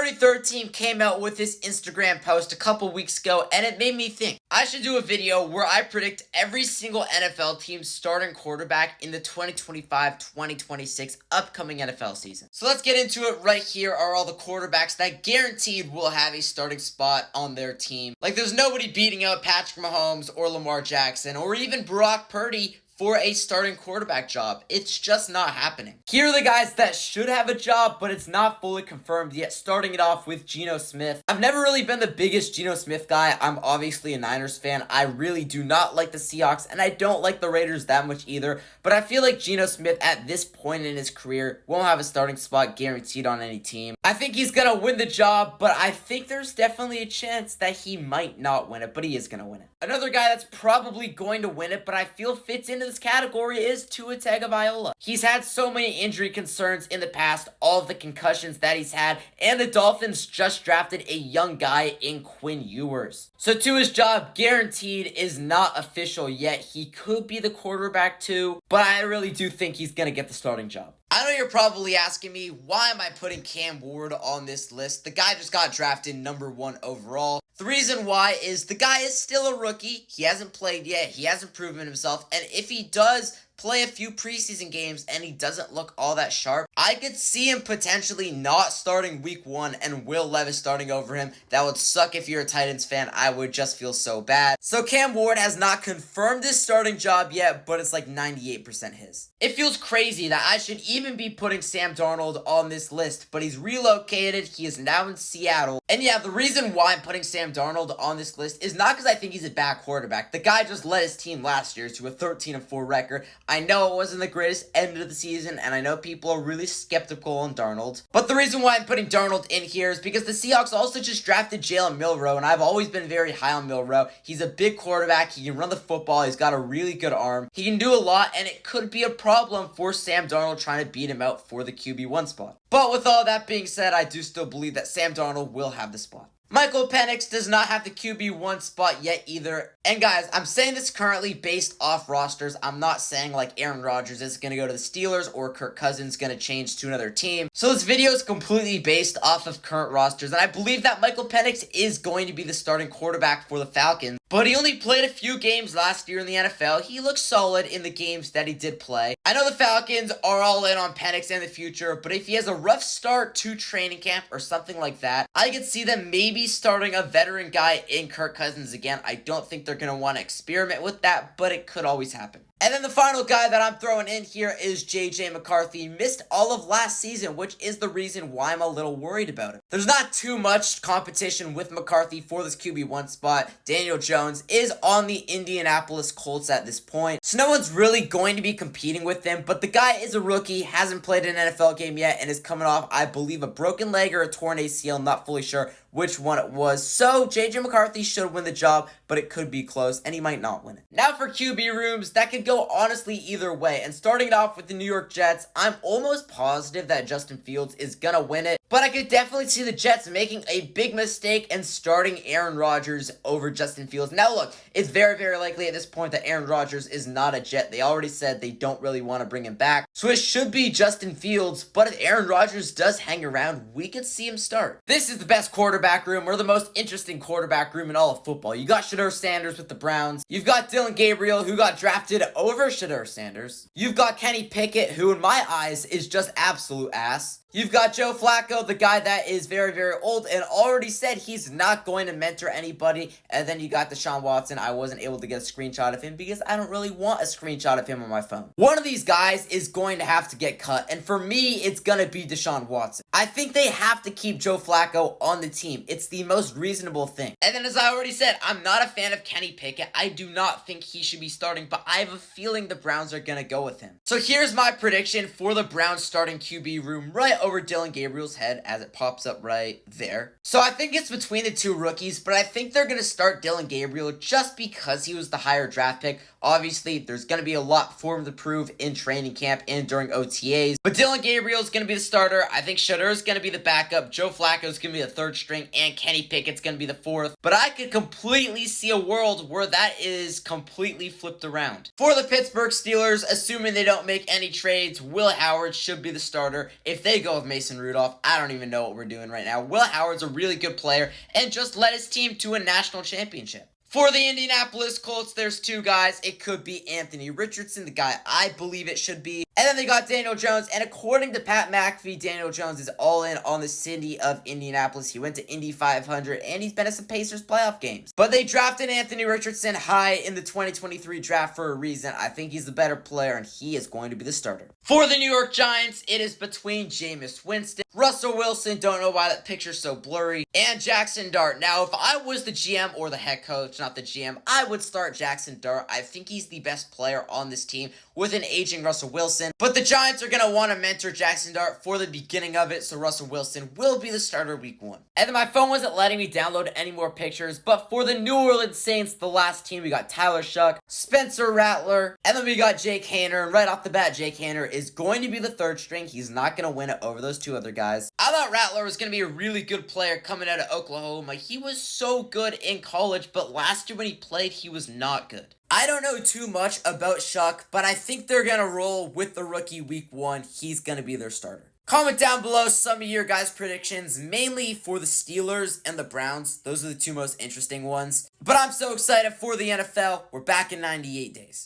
33rd team came out with this Instagram post a couple weeks ago, and it made me think I should do a video where I predict every single NFL team's starting quarterback in the 2025-2026 upcoming NFL season. So let's get into it. Right here are all the quarterbacks that guaranteed will have a starting spot on their team. Like, there's nobody beating out Patrick Mahomes or Lamar Jackson or even Brock Purdy for a starting quarterback job. It's just not happening. Here are the guys that should have a job, but it's not fully confirmed yet. Starting it off with Geno Smith. I've never really been the biggest Geno Smith guy. I'm obviously a Niners fan. I really do not like the Seahawks, and I don't like the Raiders that much either. But I feel like Geno Smith at this point in his career won't have a starting spot guaranteed on any team. I think he's gonna win the job, but I think there's definitely a chance that he might not win it, but he is gonna win it. Another guy that's probably going to win it, but I feel fits into this category, is Tua Tagovailoa. He's had so many injury concerns in the past, all of the concussions that he's had, and the Dolphins just drafted a young guy in Quinn Ewers. So Tua's job guaranteed is not official yet. He could be the quarterback too, but I really do think he's gonna get the starting job. I know you're probably asking me, why am I putting Cam Ward on this list? The guy just got drafted number 1 overall. The reason why is the guy is still a rookie. He hasn't played yet. He hasn't proven himself. And if he does play a few preseason games and he doesn't look all that sharp, I could see him potentially not starting week 1 and Will Levis starting over him. That would suck if you're a Titans fan. I would just feel so bad. So Cam Ward has not confirmed his starting job yet, but it's like 98% his. It feels crazy that I should even be putting Sam Darnold on this list, but he's relocated. He is now in Seattle. And yeah, the reason why I'm putting Sam Darnold on this list is not because I think he's a bad quarterback. The guy just led his team last year to a 13-4 record. I know it wasn't the greatest end of the season, and I know people are really skeptical on Darnold. But the reason why I'm putting Darnold in here is because the Seahawks also just drafted Jalen Milroe, and I've always been very high on Milroe. He's a big quarterback. He can run the football. He's got a really good arm. He can do a lot, and it could be a problem for Sam Darnold trying to beat him out for the QB1 spot. But with all that being said, I do still believe that Sam Darnold will have the spot. Michael Penix does not have the QB1 spot yet either. And guys, I'm saying this currently based off rosters. I'm not saying like Aaron Rodgers is going to go to the Steelers or Kirk Cousins going to change to another team. So this video is completely based off of current rosters. And I believe that Michael Penix is going to be the starting quarterback for the Falcons. But he only played a few games last year in the NFL. He looked solid in the games that he did play. I know the Falcons are all in on Penix in the future, but if he has a rough start to training camp or something like that, I could see them maybe starting a veteran guy in Kirk Cousins again. I don't think they're going to want to experiment with that, but it could always happen. And then the final guy that I'm throwing in here is J.J. McCarthy. Missed all of last season, which is the reason why I'm a little worried about him. There's not too much competition with McCarthy for this QB1 spot. Daniel Jones is on the Indianapolis Colts at this point, so no one's really going to be competing with him, but the guy is a rookie, hasn't played an NFL game yet, and is coming off, I believe, a broken leg or a torn ACL, not fully sure which one it was. So J.J. McCarthy should win the job, but it could be close, and he might not win it. Now for QB rooms, that could go honestly either way. And starting it off with the New York Jets, I'm almost positive that Justin Fields is gonna win it, but I could definitely see the Jets making a big mistake and starting Aaron Rodgers over Justin Fields. Now look, it's very, very likely at this point that Aaron Rodgers is not a Jet. They already said they don't really want to bring him back, so it should be Justin Fields, but if Aaron Rodgers does hang around, we could see him start. This is the best quarterback room, or the most interesting quarterback room in all of football. You got Shedeur Sanders with the Browns. You've got Dillon Gabriel, who got drafted over Shedeur Sanders. You've got Kenny Pickett, who in my eyes is just absolute ass. You've got Joe Flacco, the guy that is very, very old and already said he's not going to mentor anybody. And then you got Deshaun Watson. I wasn't able to get a screenshot of him because I don't really want a screenshot of him on my phone. One of these guys is going to have to get cut. And for me, it's going to be Deshaun Watson. I think they have to keep Joe Flacco on the team. It's the most reasonable thing. And then as I already said, I'm not a fan of Kenny Pickett. I do not think he should be starting, but I have a feeling the Browns are going to go with him. So here's my prediction for the Browns starting QB room right over Dillon Gabriel's head as it pops up right there. So I think it's between the two rookies, but I think they're going to start Dillon Gabriel just because he was the higher draft pick. Obviously, there's going to be a lot for him to prove in training camp and during OTAs. But Dillon Gabriel is going to be the starter. I think Shedeur is going to be the backup. Joe Flacco is going to be the third string, and Kenny Pickett's going to be the fourth. But I could completely see a world where that is completely flipped around. For the Pittsburgh Steelers, assuming they don't make any trades, Will Howard should be the starter. If they go with Mason Rudolph, I I don't even know what we're doing right now. Will Howard's a really good player and just led his team to a national championship. For the Indianapolis Colts, there's two guys. It could be Anthony Richardson, the guy I believe it should be. And then they got Daniel Jones. And according to Pat McAfee, Daniel Jones is all in on the city of Indianapolis. He went to Indy 500 and he's been at some Pacers playoff games. But they drafted Anthony Richardson high in the 2023 draft for a reason. I think he's the better player and he is going to be the starter. For the New York Giants, it is between Jameis Winston, Russell Wilson, don't know why that picture's so blurry, and Jackson Dart. Now, if I was the GM or the head coach, not the GM, I would start Jackson Dart. I think he's the best player on this team with an aging Russell Wilson. But the Giants are going to want to mentor Jackson Dart for the beginning of it, so Russell Wilson will be the starter week 1. And then my phone wasn't letting me download any more pictures, but for the New Orleans Saints, the last team, we got Tyler Shuck, Spencer Rattler, and then we got Jake Haener. And right off the bat, Jake Haener is going to be the third string. He's not going to win it over those two other guys. I thought Rattler was going to be a really good player coming out of Oklahoma. He was so good in college, but last year when he played, he was not good. I don't know too much about Shuck, but I think they're going to roll with the rookie week 1. He's going to be their starter. Comment down below some of your guys' predictions, mainly for the Steelers and the Browns. Those are the two most interesting ones. But I'm so excited for the NFL. We're back in 98 days.